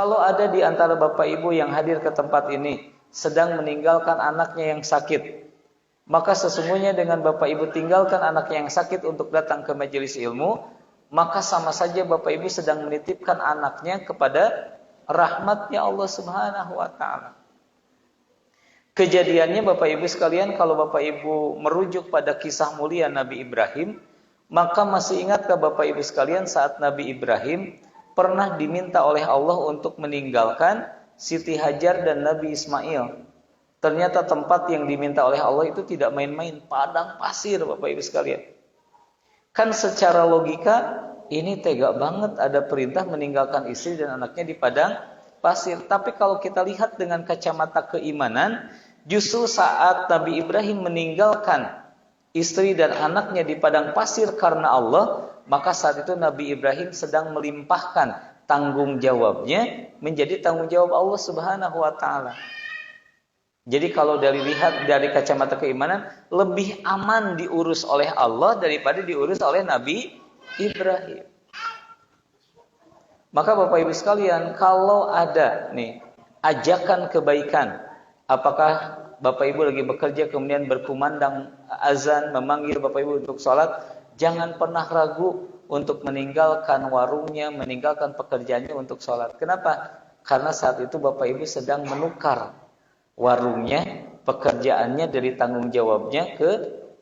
Kalau ada di antara bapak ibu yang hadir ke tempat ini sedang meninggalkan anaknya yang sakit, maka sesungguhnya dengan bapak ibu tinggalkan anaknya yang sakit untuk datang ke majelis ilmu, maka sama saja bapak ibu sedang menitipkan anaknya kepada rahmatnya Allah Subhanahu wa taala. Kejadiannya bapak ibu sekalian, kalau bapak ibu merujuk pada kisah mulia Nabi Ibrahim, maka masih ingatkah bapak ibu sekalian saat Nabi Ibrahim pernah diminta oleh Allah untuk meninggalkan Siti Hajar dan Nabi Ismail? Ternyata tempat yang diminta oleh Allah itu tidak main-main, padang pasir bapak ibu sekalian. Kan secara logika ini tega banget ada perintah meninggalkan istri dan anaknya di padang pasir. Tapi kalau kita lihat dengan kacamata keimanan, justru saat Nabi Ibrahim meninggalkan istri dan anaknya di padang pasir karena Allah, maka saat itu Nabi Ibrahim sedang melimpahkan tanggung jawabnya menjadi tanggung jawab Allah Subhanahu wa taala. Jadi kalau lihat dari kacamata keimanan, lebih aman diurus oleh Allah daripada diurus oleh Nabi Ibrahim. Maka Bapak Ibu sekalian, kalau ada nih ajakan kebaikan, apakah Bapak Ibu lagi bekerja kemudian berkumandang azan memanggil Bapak Ibu untuk sholat, jangan pernah ragu untuk meninggalkan warungnya, meninggalkan pekerjaannya untuk sholat. Kenapa? Karena saat itu Bapak Ibu sedang menukar warungnya, pekerjaannya dari tanggung jawabnya ke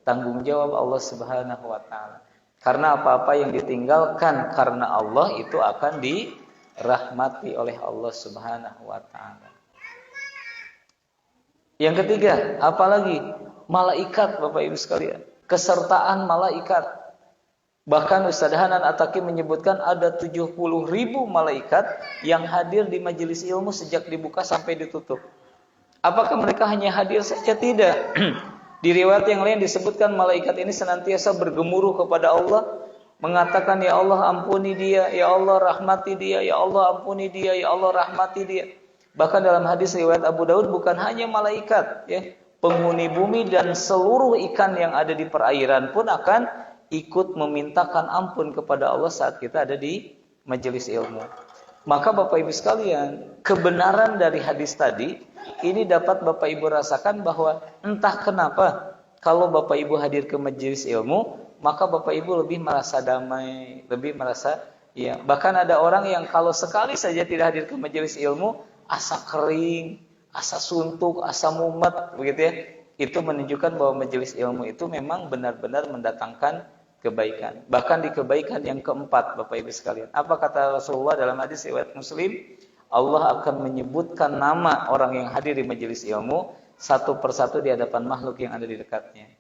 tanggung jawab Allah Subhanahu wa taala. Karena apa-apa yang ditinggalkan karena Allah itu akan dirahmati oleh Allah Subhanahu wa taala. Yang ketiga, apalagi malaikat Bapak Ibu sekalian, kesertaan malaikat. Bahkan Ustaz Hanan At-Taqi menyebutkan ada 70.000 malaikat yang hadir di majelis ilmu sejak dibuka sampai ditutup. Apakah mereka hanya hadir saja? Tidak. Di riwayat yang lain disebutkan malaikat ini senantiasa bergemuruh kepada Allah, mengatakan, ya Allah ampuni dia, ya Allah rahmati dia, ya Allah ampuni dia, ya Allah rahmati dia. Bahkan dalam hadis riwayat Abu Daud, bukan hanya malaikat, ya, penghuni bumi dan seluruh ikan yang ada di perairan pun akan ikut memintakan ampun kepada Allah saat kita ada di majelis ilmu. Maka Bapak Ibu sekalian, kebenaran dari hadis tadi ini dapat Bapak Ibu rasakan bahwa entah kenapa kalau Bapak Ibu hadir ke majelis ilmu, maka Bapak Ibu lebih merasa damai, lebih merasa ya. Bahkan ada orang yang kalau sekali saja tidak hadir ke majelis ilmu, asa kering, asa suntuk, asa mumet, begitu ya. Itu menunjukkan bahwa majelis ilmu itu memang benar-benar mendatangkan kebaikan. Bahkan di kebaikan yang keempat, Bapak Ibu sekalian. Apa kata Rasulullah dalam hadis riwayat Muslim? Allah akan menyebutkan nama orang yang hadir di majelis ilmu satu persatu di hadapan makhluk yang ada di dekatnya.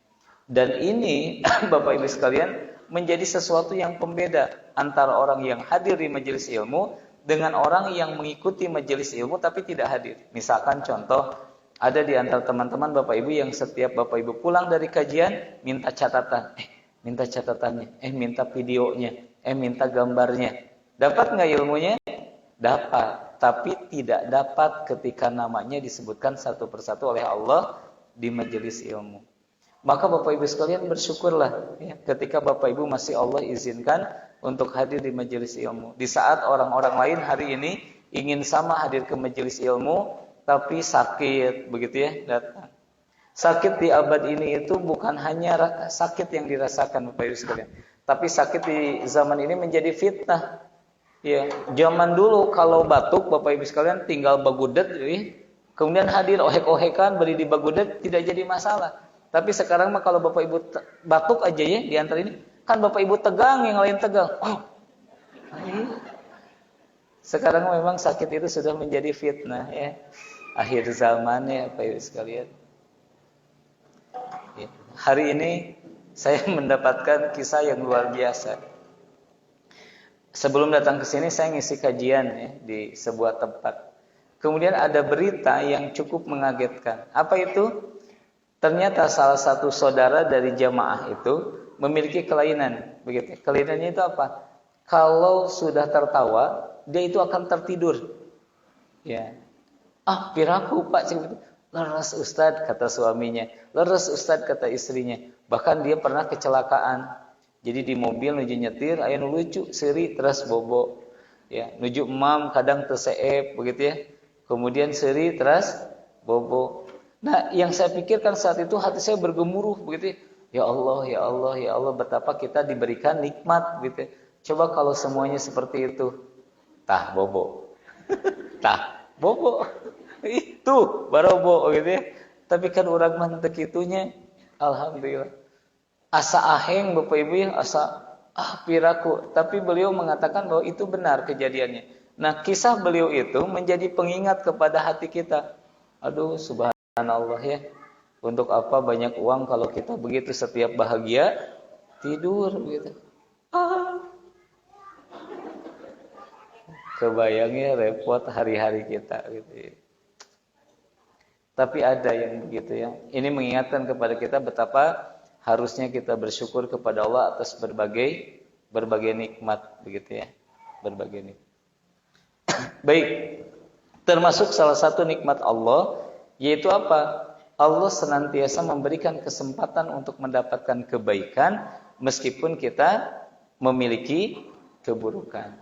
Dan ini Bapak Ibu sekalian menjadi sesuatu yang pembeda antara orang yang hadir di majelis ilmu dengan orang yang mengikuti majelis ilmu tapi tidak hadir. Misalkan contoh, ada di antara teman-teman Bapak Ibu yang setiap Bapak Ibu pulang dari kajian minta catatan, minta catatannya, minta videonya, minta gambarnya. Dapat nggak ilmunya? Dapat, tapi tidak dapat ketika namanya disebutkan satu persatu oleh Allah di majelis ilmu. Maka Bapak Ibu sekalian bersyukurlah ya, ketika Bapak Ibu masih Allah izinkan untuk hadir di majelis ilmu. Di saat orang-orang lain hari ini ingin sama hadir ke majelis ilmu, tapi sakit, begitu ya, datang. Sakit di abad ini itu bukan hanya sakit yang dirasakan Bapak Ibu sekalian, tapi sakit di zaman ini menjadi fitnah. Ya, zaman dulu kalau batuk Bapak Ibu sekalian tinggal bagudet, ya, kemudian hadir ohek-ohekan beri di bagudet tidak jadi masalah. Tapi sekarang mah kalau Bapak Ibu batuk aja ya di antara ini, kan Bapak Ibu tegang, yang lain tegang. Oh. Sekarang memang sakit itu sudah menjadi fitnah ya. Akhir zaman ya Bapak Ibu sekalian. Hari ini saya mendapatkan kisah yang luar biasa. Sebelum datang ke sini saya ngisi kajian ya, di sebuah tempat. Kemudian ada berita yang cukup mengagetkan. Apa itu? Ternyata salah satu saudara dari jamaah itu memiliki kelainan. Begitu. Kelainannya itu apa? Kalau sudah tertawa, dia itu akan tertidur. Ya. Piraku Pak, leres Ustadz kata suaminya, leres Ustadz kata istrinya. Bahkan dia pernah kecelakaan. Jadi di mobil nuju nyetir, aya nu lucu, seri terus bobo. Ya, nuju emam kadang terseep begitu ya. Kemudian seri terus bobo. Nah, yang saya pikirkan saat itu hati saya bergemuruh begitu ya. Ya Allah, ya Allah, ya Allah, betapa kita diberikan nikmat gitu. Coba kalau semuanya seperti itu. Tah bobo. Tah bobo. Itu barobo gitu ya. Tapi kan urang mah teu kitunya. Alhamdulillah. Asa aheng Bapak Ibu ya, asa piraku. Tapi beliau mengatakan bahwa itu benar kejadiannya. Nah, kisah beliau itu menjadi pengingat kepada hati kita. Aduh, subhanallah ya. Untuk apa banyak uang kalau kita begitu setiap bahagia tidur begitu. Kebayangnya repot hari-hari kita gitu. Tapi ada yang begitu ya. Ini mengingatkan kepada kita betapa harusnya kita bersyukur kepada Allah atas berbagai nikmat begitu ya. Berbagai nikmat. Baik. Termasuk salah satu nikmat Allah yaitu apa? Allah senantiasa memberikan kesempatan untuk mendapatkan kebaikan meskipun kita memiliki keburukan.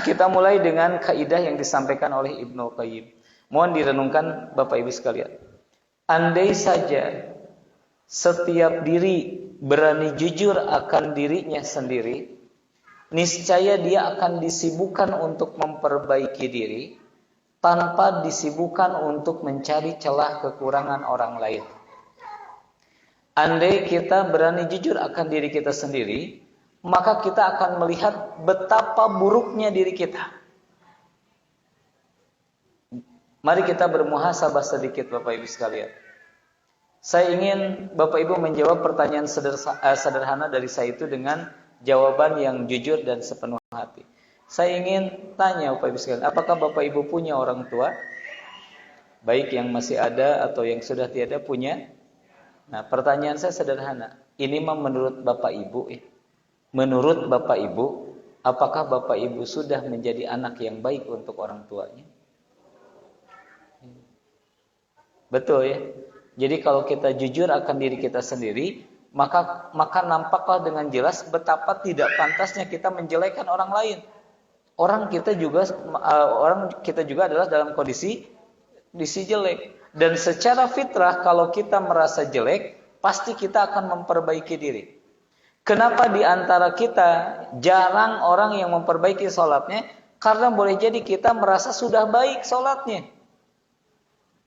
Kita mulai dengan kaidah yang disampaikan oleh Ibnu Qayyim. Mohon direnungkan Bapak Ibu sekalian. Andai saja setiap diri berani jujur akan dirinya sendiri, niscaya dia akan disibukkan untuk memperbaiki diri tanpa disibukkan untuk mencari celah kekurangan orang lain. Andai kita berani jujur akan diri kita sendiri, maka kita akan melihat betapa buruknya diri kita. Mari kita bermuhasabah sedikit Bapak Ibu sekalian. Saya ingin Bapak Ibu menjawab pertanyaan sederhana dari saya itu dengan jawaban yang jujur dan sepenuh hati. Saya ingin tanya Bapak Ibu sekalian, apakah Bapak Ibu punya orang tua? Baik yang masih ada atau yang sudah tiada punya? Nah, pertanyaan saya sederhana. Ini mah menurut Bapak Ibu Menurut Bapak Ibu, apakah Bapak Ibu sudah menjadi anak yang baik untuk orang tuanya? Betul ya. Jadi kalau kita jujur akan diri kita sendiri, maka nampaklah dengan jelas betapa tidak pantasnya kita menjelekan orang lain. Orang kita juga adalah dalam kondisi jelek. Dan secara fitrah kalau kita merasa jelek, pasti kita akan memperbaiki diri. Kenapa di antara kita jarang orang yang memperbaiki sholatnya? Karena boleh jadi kita merasa sudah baik sholatnya.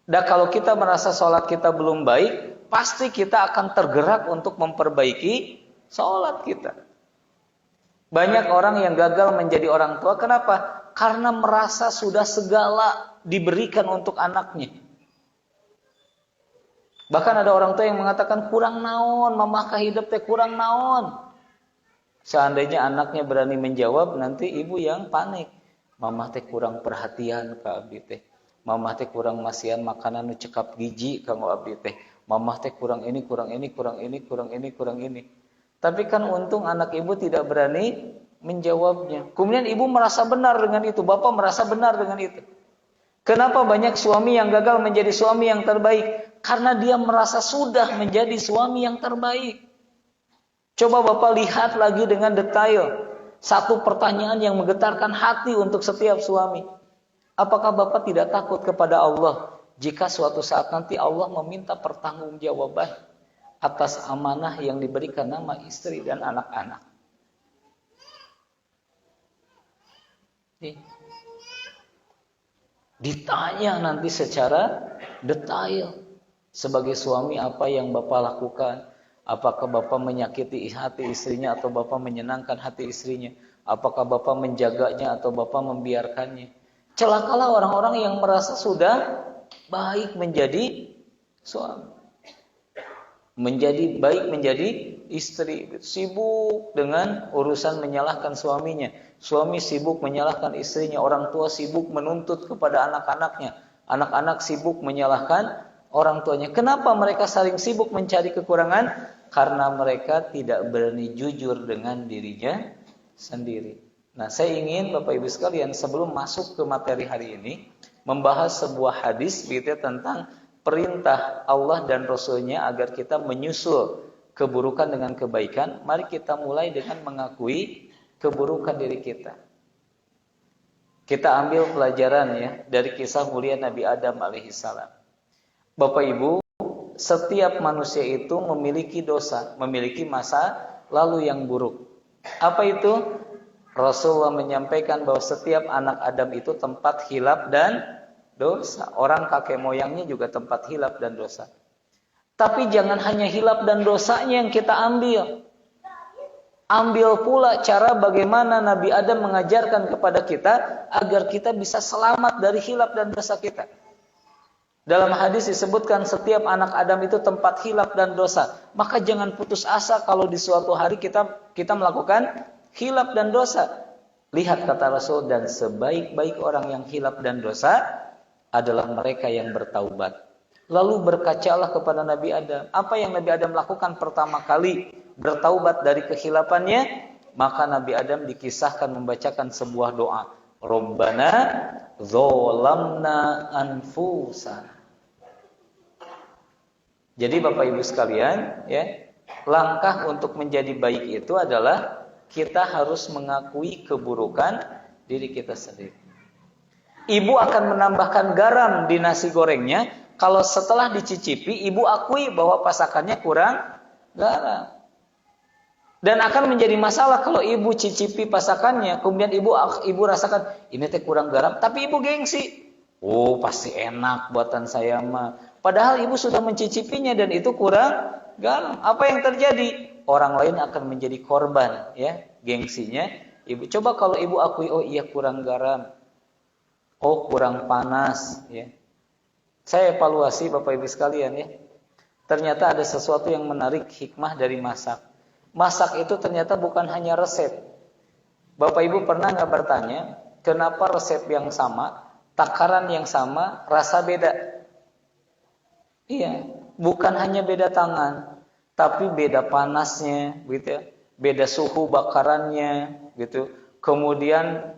Dan kalau kita merasa sholat kita belum baik, pasti kita akan tergerak untuk memperbaiki sholat kita. Banyak orang yang gagal menjadi orang tua, kenapa? Karena merasa sudah segala diberikan untuk anaknya. Bahkan ada orang tua yang mengatakan kurang naon, mamah hidup teh kurang naon. Seandainya anaknya berani menjawab, nanti ibu yang panik. Mamah teh kurang perhatian ka abdi teh. Mamah teh kurang masihan makanan nu cekap giji kanggo abdi teh. Mamah teh kurang ini, kurang ini, kurang ini, kurang ini, kurang ini. Tapi kan untung anak ibu tidak berani menjawabnya. Kemudian ibu merasa benar dengan itu, bapak merasa benar dengan itu. Kenapa banyak suami yang gagal menjadi suami yang terbaik? Karena dia merasa sudah menjadi suami yang terbaik. Coba bapak lihat lagi dengan detail. Satu pertanyaan yang menggetarkan hati untuk setiap suami. Apakah bapak tidak takut kepada Allah jika suatu saat nanti Allah meminta pertanggungjawaban atas amanah yang diberikan nama istri dan anak-anak? Ditanya nanti secara detail. Sebagai suami apa yang bapak lakukan? Apakah bapak menyakiti hati istrinya atau bapak menyenangkan hati istrinya? Apakah bapak menjaganya atau bapak membiarkannya? Celakalah orang-orang yang merasa sudah baik menjadi suami. Menjadi istri, sibuk dengan urusan menyalahkan suaminya. Suami sibuk menyalahkan istrinya, orang tua sibuk menuntut kepada anak-anaknya. Anak-anak sibuk menyalahkan orang tuanya. Kenapa mereka saling sibuk mencari kekurangan? Karena mereka tidak berani jujur dengan dirinya sendiri. Nah, saya ingin Bapak Ibu sekalian sebelum masuk ke materi hari ini membahas sebuah hadis gitu tentang perintah Allah dan Rasul-Nya agar kita menyusul keburukan dengan kebaikan. Mari kita mulai dengan mengakui keburukan diri kita. Kita ambil pelajaran ya dari kisah mulia Nabi Adam alaihissalam. Bapak Ibu, setiap manusia itu memiliki dosa, memiliki masa lalu yang buruk. Apa itu? Rasulullah menyampaikan bahwa setiap anak Adam itu tempat hilaf dan dosa. Orang kakek moyangnya juga tempat hilaf dan dosa. Tapi jangan hanya hilaf dan dosanya yang kita ambil. Ambil pula cara bagaimana Nabi Adam mengajarkan kepada kita agar kita bisa selamat dari hilaf dan dosa kita. Dalam hadis disebutkan setiap anak Adam itu tempat hilaf dan dosa. Maka jangan putus asa kalau di suatu hari kita melakukan hilaf dan dosa. Lihat kata Rasul, dan sebaik-baik orang yang hilaf dan dosa adalah mereka yang bertaubat. Lalu berkacalah kepada Nabi Adam. Apa yang Nabi Adam lakukan pertama kali bertaubat dari kehilafannya? Maka Nabi Adam dikisahkan membacakan sebuah doa. Rabbana dzolamna anfusana. Jadi Bapak Ibu sekalian, ya, langkah untuk menjadi baik itu adalah kita harus mengakui keburukan diri kita sendiri. Ibu akan menambahkan garam di nasi gorengnya kalau setelah dicicipi ibu akui bahwa masakannya kurang garam. Dan akan menjadi masalah kalau ibu cicipi masakannya, kemudian ibu rasakan ini teh kurang garam, tapi ibu gengsi. Oh, pasti enak buatan saya mah. Padahal ibu sudah mencicipinya dan itu kurang garam. Apa yang terjadi? Orang lain akan menjadi korban, ya, gengsinya. Ibu coba kalau ibu akui, oh iya kurang garam. Oh, kurang panas, ya. Saya evaluasi Bapak Ibu sekalian, ya. Ternyata ada sesuatu yang menarik hikmah dari masak. Masak itu ternyata bukan hanya resep. Bapak Ibu pernah nggak bertanya, kenapa resep yang sama, takaran yang sama, rasa beda? Iya, bukan hanya beda tangan, tapi beda panasnya, gitu ya. Beda suhu bakarannya, gitu. Kemudian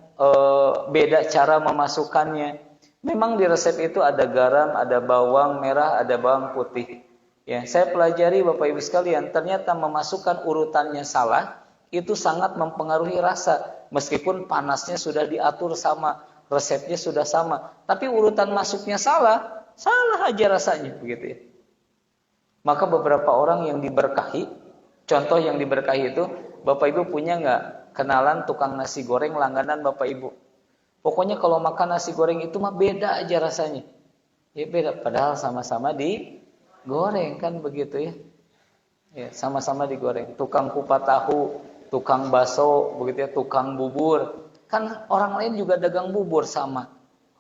beda cara memasukkannya. Memang di resep itu ada garam, ada bawang merah, ada bawang putih. Ya, saya pelajari Bapak Ibu sekalian, ternyata memasukkan urutannya salah, itu sangat mempengaruhi rasa. Meskipun panasnya sudah diatur sama, resepnya sudah sama, tapi urutan masuknya salah aja rasanya, begitu ya. Maka beberapa orang yang diberkahi, contoh yang diberkahi itu, Bapak Ibu punya nggak kenalan tukang nasi goreng langganan Bapak Ibu? Pokoknya kalau makan nasi goreng itu mah beda aja rasanya. Ya beda, padahal sama-sama digoreng kan begitu ya. Ya, sama-sama digoreng. Tukang kupat tahu, tukang bakso, begitu ya, tukang bubur. Kan orang lain juga dagang bubur sama.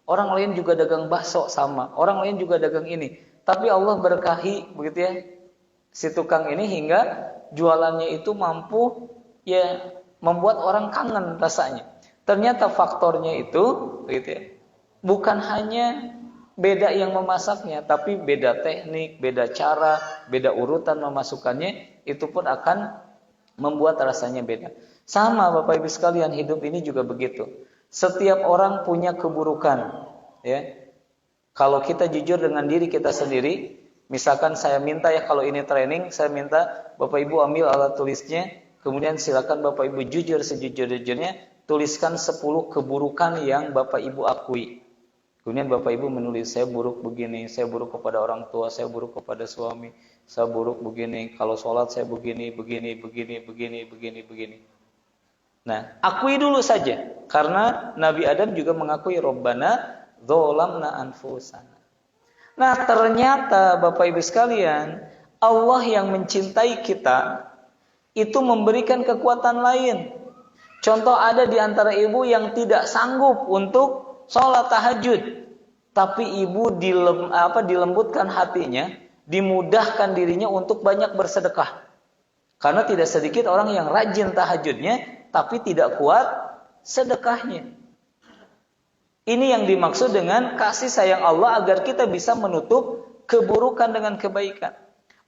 Orang lain juga dagang bakso sama. Orang lain juga dagang ini. Tapi Allah berkahi begitu ya. Si tukang ini hingga jualannya itu mampu ya membuat orang kangen rasanya. Ternyata faktornya itu gitu ya. Bukan hanya beda yang memasaknya, tapi beda teknik, beda cara, beda urutan memasukkannya, itu pun akan membuat rasanya beda. Sama Bapak Ibu sekalian, hidup ini juga begitu. Setiap orang punya keburukan, ya. Kalau kita jujur dengan diri kita sendiri, misalkan saya minta ya kalau ini training, saya minta Bapak Ibu ambil alat tulisnya, kemudian silakan Bapak Ibu jujur sejujur-jujurnya, tuliskan 10 keburukan yang Bapak Ibu akui. Kemudian Bapak Ibu menulis, saya buruk begini, saya buruk kepada orang tua, saya buruk kepada suami, saya buruk begini, kalau sholat saya begini. Nah, akui dulu saja. Karena Nabi Adam juga mengakui Rabbana dzolamna anfusana. Nah, ternyata Bapak Ibu sekalian, Allah yang mencintai kita itu memberikan kekuatan lain. Contoh ada di antara ibu yang tidak sanggup untuk sholat tahajud, tapi ibu dilembutkan hatinya, dimudahkan dirinya untuk banyak bersedekah. Karena tidak sedikit orang yang rajin tahajudnya, tapi tidak kuat sedekahnya. Ini yang dimaksud dengan kasih sayang Allah agar kita bisa menutup keburukan dengan kebaikan.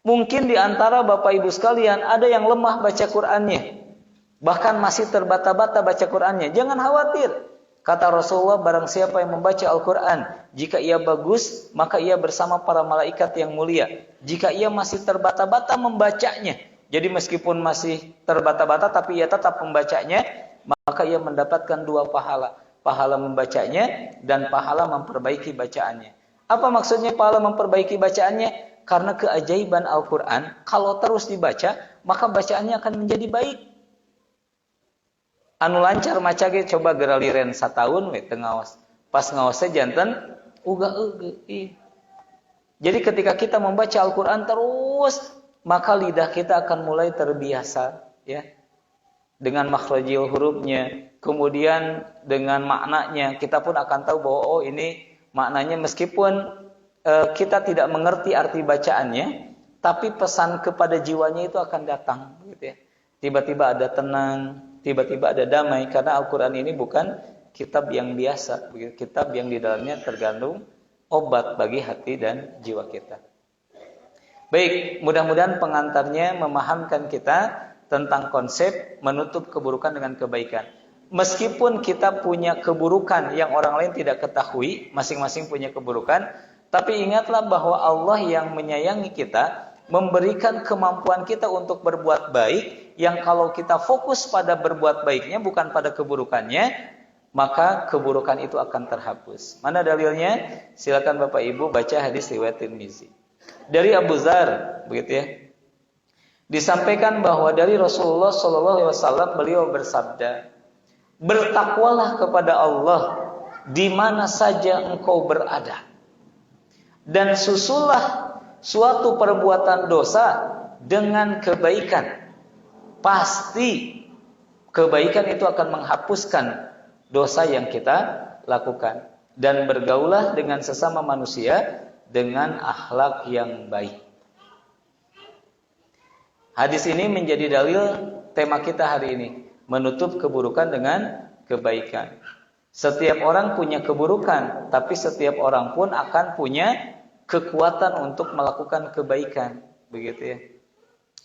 Mungkin di antara Bapak Ibu sekalian ada yang lemah baca Qur'annya, bahkan masih terbata-bata baca Qur'annya. Jangan khawatir. Kata Rasulullah, barang siapa yang membaca Al-Quran, jika ia bagus, maka ia bersama para malaikat yang mulia. Jika ia masih terbata-bata membacanya, jadi meskipun masih terbata-bata tapi ia tetap membacanya, maka ia mendapatkan 2 pahala. pahala membacanya dan pahala memperbaiki bacaannya. Apa maksudnya pahala memperbaiki bacaannya? Karena keajaiban Al-Quran, kalau terus dibaca, maka bacaannya akan menjadi baik. Anu lancar maca ge coba geraliren sataun we teu ngaos. Pas ngaosnya janten uga eueuh. Jadi ketika kita membaca Al-Quran terus, maka lidah kita akan mulai terbiasa, ya, dengan makhrajil hurufnya, kemudian dengan maknanya. Kita pun akan tahu bahwa oh ini maknanya, meskipun kita tidak mengerti arti bacaannya, tapi pesan kepada jiwanya itu akan datang, gitu ya. Tiba-tiba ada tenang, tiba-tiba ada damai, karena Al-Quran ini bukan kitab yang biasa, kitab yang di dalamnya tergandung obat bagi hati dan jiwa kita. Baik, mudah-mudahan pengantarnya memahamkan kita tentang konsep menutup keburukan dengan kebaikan. Meskipun kita punya keburukan yang orang lain tidak ketahui, masing-masing punya keburukan, tapi ingatlah bahwa Allah yang menyayangi kita, memberikan kemampuan kita untuk berbuat baik, yang kalau kita fokus pada berbuat baiknya, bukan pada keburukannya, maka keburukan itu akan terhapus. Mana dalilnya? Silakan Bapak Ibu baca hadis riwayat Tirmizi. Dari Abu Dzar, begitu ya. Disampaikan bahwa dari Rasulullah SAW beliau bersabda, bertakwalah kepada Allah di mana saja engkau berada, dan susullah suatu perbuatan dosa dengan kebaikan. Pasti kebaikan itu akan menghapuskan dosa yang kita lakukan. Dan bergaulah dengan sesama manusia dengan akhlak yang baik. Hadis ini menjadi dalil tema kita hari ini, menutup keburukan dengan kebaikan. Setiap orang punya keburukan, tapi setiap orang pun akan punya kekuatan untuk melakukan kebaikan, begitu ya.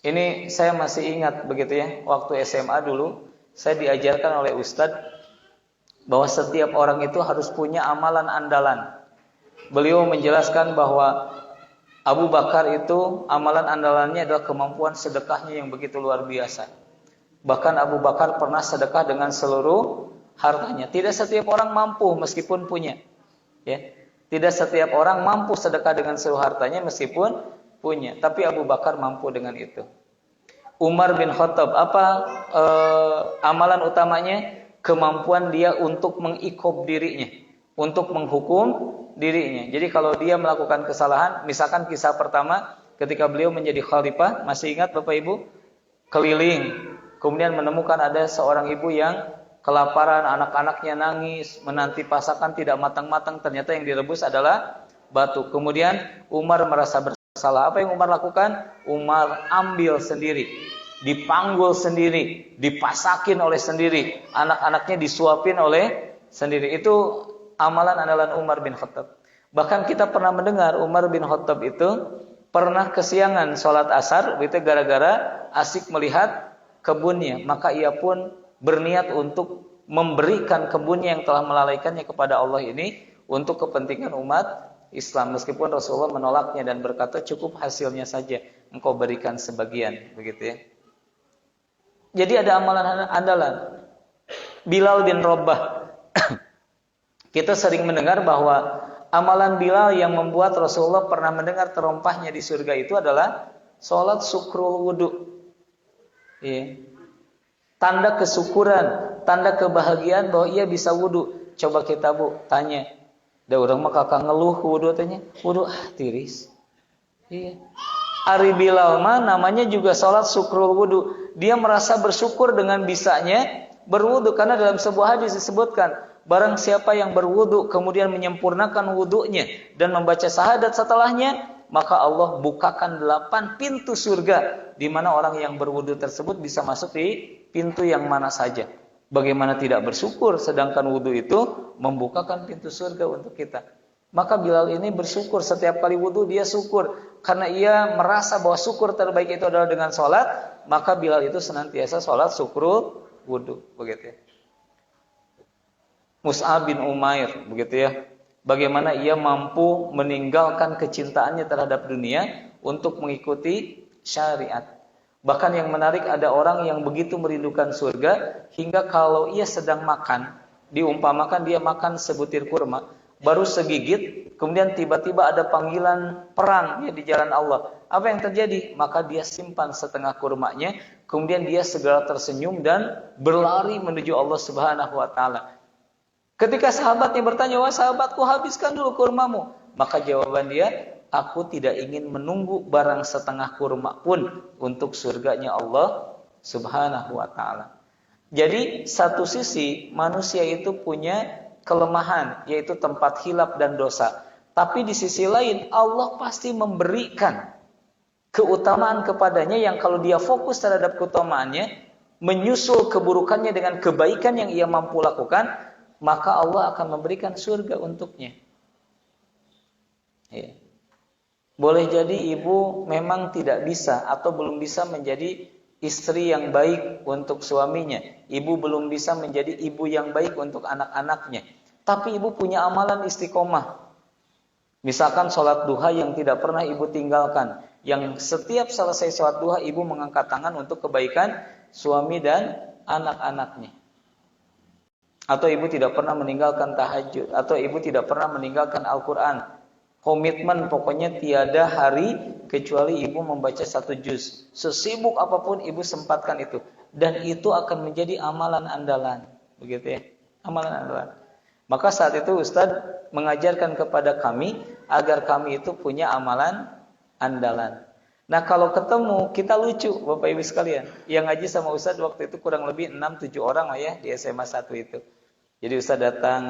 Ini saya masih ingat, begitu ya, waktu SMA dulu saya diajarkan oleh Ustadz bahwa setiap orang itu harus punya amalan andalan. Beliau menjelaskan bahwa Abu Bakar itu amalan andalannya adalah kemampuan sedekahnya yang begitu luar biasa. Bahkan Abu Bakar pernah sedekah dengan seluruh hartanya. Tidak setiap orang mampu meskipun punya, ya. Tidak setiap orang mampu sedekah dengan seluruh hartanya meskipun punya. Tapi Abu Bakar mampu dengan itu. Umar bin Khattab, apa amalan utamanya? Kemampuan dia untuk mengikob dirinya, untuk menghukum dirinya. Jadi kalau dia melakukan kesalahan, misalkan kisah pertama ketika beliau menjadi khalifah, masih ingat Bapak Ibu? Keliling, kemudian menemukan ada seorang ibu yang kelaparan, anak-anaknya nangis, menanti pasakan tidak matang-matang, ternyata yang direbus adalah batu. Kemudian Umar merasa bersalah. Apa yang Umar lakukan? Umar ambil sendiri, dipanggul sendiri, dipasakin oleh sendiri, anak-anaknya disuapin oleh sendiri. Itu amalan andalan Umar bin Khattab. Bahkan kita pernah mendengar Umar bin Khattab itu pernah kesiangan sholat asar, itu gara-gara asik melihat kebunnya, maka ia pun berniat untuk memberikan kebunnya yang telah melalaikannya kepada Allah ini untuk kepentingan umat Islam, meskipun Rasulullah menolaknya dan berkata cukup hasilnya saja engkau berikan sebagian, begitu ya. Jadi ada amalan andalan. Bilal bin Rabah. Kita sering mendengar bahwa amalan Bilal yang membuat Rasulullah pernah mendengar terompahnya di surga itu adalah sholat syukrul wudu. Iya. Tanda kesyukuran, tanda kebahagiaan bahwa ia bisa wudu. Coba kita Bu tanya, da urang mah kakak ngeluh wudu tanya, wudu tiris. Iya. Ari Bilal mah namanya juga salat syukrul wudu. Dia merasa bersyukur dengan bisanya berwudu, karena dalam sebuah hadis disebutkan, barang siapa yang berwudu kemudian menyempurnakan wudunya dan membaca syahadat setelahnya, maka Allah bukakan 8 pintu surga, di mana orang yang berwudu tersebut bisa masuk di pintu yang mana saja. Bagaimana tidak bersyukur, sedangkan wudu itu membukakan pintu surga untuk kita. Maka Bilal ini bersyukur, setiap kali wudu dia syukur, karena ia merasa bahwa syukur terbaik itu adalah dengan sholat. Maka Bilal itu senantiasa sholat syukrul wudu, begitu ya. Mus'ab bin Umair, begitu ya. Bagaimana ia mampu meninggalkan kecintaannya terhadap dunia untuk mengikuti syariat. Bahkan yang menarik, ada orang yang begitu merindukan surga hingga kalau ia sedang makan, Diumpamakan dia makan sebutir kurma, baru segigit, kemudian tiba-tiba ada panggilan perang ya di jalan Allah. Apa yang terjadi? Maka dia simpan setengah kurmanya, kemudian dia segera tersenyum dan berlari menuju Allah Subhanahu wa taala. Ketika sahabatnya bertanya, "Wah sahabatku, habiskan dulu kurmamu." Maka jawaban dia, "Aku tidak ingin menunggu barang setengah kurma pun untuk surganya Allah Subhanahu wa taala." Jadi satu sisi manusia itu punya kelemahan, yaitu tempat hilap dan dosa. Tapi di sisi lain Allah pasti memberikan keutamaan kepadanya yang kalau dia fokus terhadap keutamaannya, menyusul keburukannya dengan kebaikan yang ia mampu lakukan, maka Allah akan memberikan surga untuknya. Ya. Boleh jadi ibu memang tidak bisa atau belum bisa menjadi istri yang baik untuk suaminya. Ibu belum bisa menjadi ibu yang baik untuk anak-anaknya. Tapi ibu punya amalan istiqomah. Misalkan sholat duha yang tidak pernah ibu tinggalkan. Yang setiap selesai sholat duha ibu mengangkat tangan untuk kebaikan suami dan anak-anaknya. Atau ibu tidak pernah meninggalkan tahajud. Atau ibu tidak pernah meninggalkan Al-Quran. Komitmen pokoknya tiada hari kecuali ibu membaca 1 juz. Sesibuk apapun ibu sempatkan itu. Dan itu akan menjadi amalan andalan. Begitu ya. Amalan andalan. Maka saat itu Ustadz mengajarkan kepada kami agar kami itu punya amalan andalan. Nah kalau ketemu kita lucu Bapak Ibu sekalian. Yang ngaji sama Ustadz waktu itu kurang lebih 6-7 orang lah ya di SMA 1 itu. Jadi Ustadz datang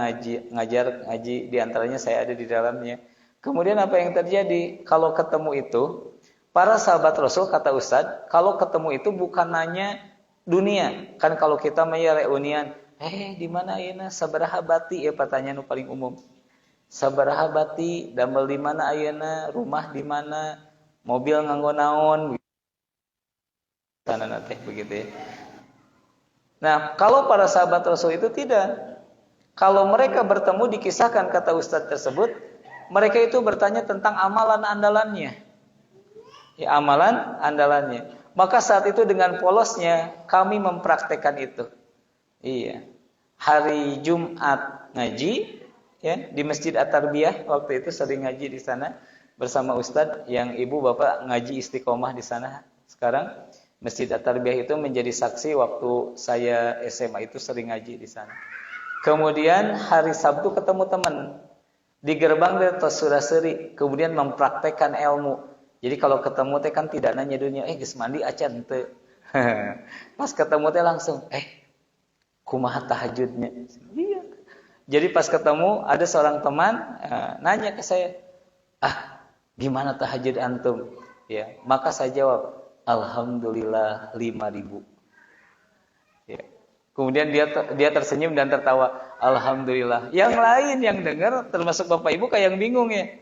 ngajar ngaji, diantaranya saya ada di dalamnya. Kemudian apa yang terjadi? Kalau ketemu itu, para sahabat Rasul kata Ustadz, kalau ketemu itu bukan nanya dunia. Kan kalau kita maya reunian, di mana ayeuna sabaraha bati ya pertanyaan yang paling umum. Sabaraha bati, damel di mana ayeuna, rumah di mana, mobil nganggo naon. Tanana teh begitu ya. Nah, kalau para sahabat Rasul itu tidak. Kalau mereka bertemu dikisahkan kata Ustadz tersebut, mereka itu bertanya tentang amalan andalannya. Ya, amalan andalannya. Maka saat itu dengan polosnya kami mempraktekkan itu. Iya. Hari Jumat ngaji ya di Masjid At-Tarbiyah, waktu itu sering ngaji di sana bersama Ustadz yang ibu bapak ngaji istiqomah di sana. Sekarang Masjid At-Tarbiyah itu menjadi saksi waktu saya SMA itu sering ngaji di sana. Kemudian hari Sabtu ketemu teman di gerbang dari Suraseri, kemudian mempraktekkan ilmu. Jadi kalau ketemu teh kan tidak nanya dunia, geus mandi acan teu. Pas ketemu teh langsung, kumaha tahajudnya? Iya. Jadi pas ketemu ada seorang teman nanya ke saya, gimana tahajud antum? Ya, maka saya jawab, alhamdulillah 5.000. Ya. Kemudian dia tersenyum dan tertawa. Alhamdulillah. Yang lain yang dengar termasuk Bapak Ibu kayak yang bingung ya.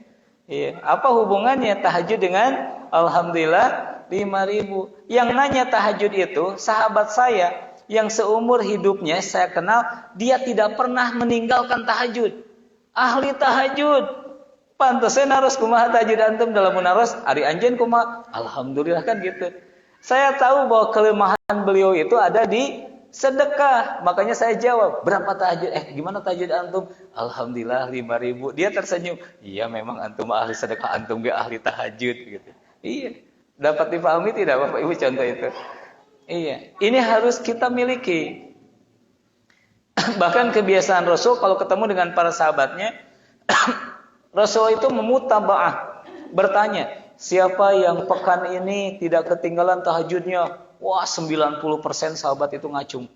Iya. Apa hubungannya tahajud dengan alhamdulillah 5.000? Yang nanya tahajud itu sahabat saya yang seumur hidupnya saya kenal, dia tidak pernah meninggalkan tahajud. Ahli tahajud. Pantasnya naros kumaha tahajud antum dalam munaros ari anjeun kumaha? Alhamdulillah kan gitu. Saya tahu bahwa kelemahan beliau itu ada di sedekah. Makanya saya jawab, berapa tahajud? Gimana tahajud antum? Alhamdulillah 5.000. Dia tersenyum. Iya, memang antum ahli sedekah, antum gak ahli tahajud gitu. Iya. Dapat dipahami tidak Bapak Ibu contoh itu? Iya. Ini harus kita miliki. Bahkan kebiasaan Rasul kalau ketemu dengan para sahabatnya, Rasul itu memutabaah, bertanya, siapa yang pekan ini tidak ketinggalan tahajudnya? Wah, 90% sahabat itu ngacung.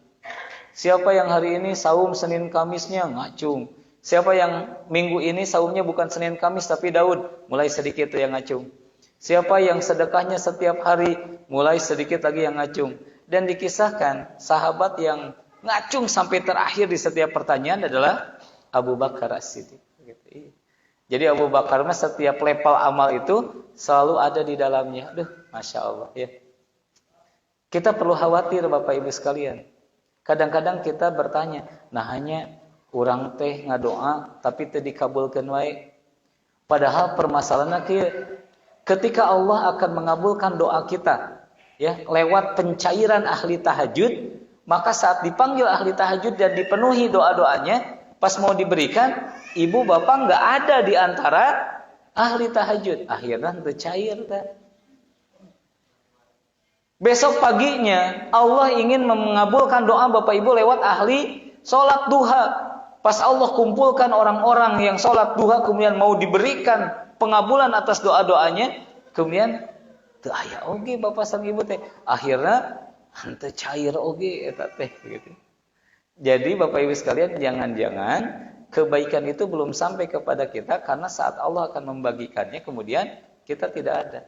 Siapa yang hari ini saum Senin Kamisnya ngacung. Siapa yang minggu ini saumnya bukan Senin Kamis tapi Daud, mulai sedikit tuh yang ngacung. Siapa yang sedekahnya setiap hari, mulai sedikit lagi yang ngacung. Dan dikisahkan sahabat yang ngacung sampai terakhir di setiap pertanyaan adalah Abu Bakar As-Siddiq. Jadi Abu Bakar mah setiap level amal itu selalu ada di dalamnya. Aduh, Masya Allah ya. Kita perlu khawatir Bapak Ibu sekalian. Kadang-kadang kita bertanya, nah hanya urang teh ngadoa tapi teu dikabulkeun wae. Padahal permasalahanna kieu, ketika Allah akan mengabulkan doa kita ya lewat pencairan ahli tahajud, Maka saat dipanggil ahli tahajud dan dipenuhi doa-doanya, pas mau diberikan, ibu bapak nggak ada di antara ahli tahajud. Akhirnya tercair dah. Besok paginya Allah ingin mengabulkan doa bapak ibu lewat ahli sholat duha. Pas Allah kumpulkan orang-orang yang sholat duha kemudian mau diberikan pengabulan atas doa-doanya, kemudian teu aya oge bapak sang ibu teh. Akhirnya teu cair oge eta teh gitu. Jadi bapak ibu sekalian, jangan-jangan kebaikan itu belum sampai kepada kita karena saat Allah akan membagikannya kemudian kita tidak ada.